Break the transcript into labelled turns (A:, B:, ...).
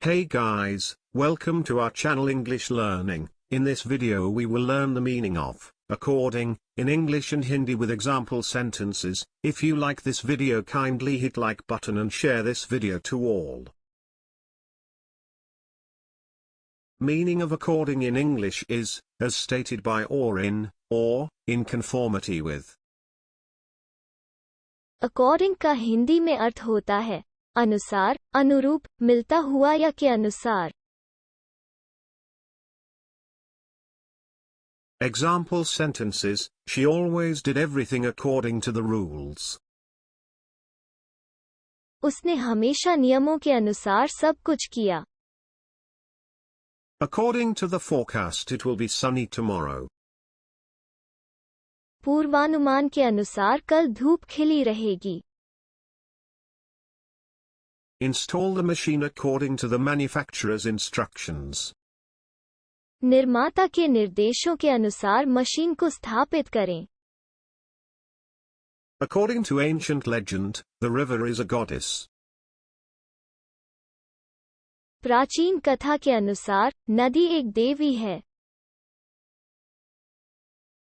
A: Hey guys, welcome to our channel English Learning. In this video we will learn the meaning of according in English and Hindi with example sentences. If you like this video, kindly hit like button and share this video to all. Meaning of according in English is, as stated by or in conformity with.
B: According का हिंदी में अर्थ होता है अनुसार, अनुरूप, मिलता हुआ या के अनुसार.
A: Example sentences: She always did everything according to the rules.
B: उसने हमेशा नियमों के अनुसार सब कुछ किया.
A: According to the forecast it will be sunny tomorrow.
B: पूर्वानुमान के अनुसार कल धूप खिली रहेगी.
A: Install the machine according to the manufacturer's instructions.
B: निर्माता के निर्देशों के अनुसार मशीन को स्थापित करें.
A: According to ancient legend, the river is a goddess.
B: प्राचीन कथा के अनुसार नदी एक देवी है.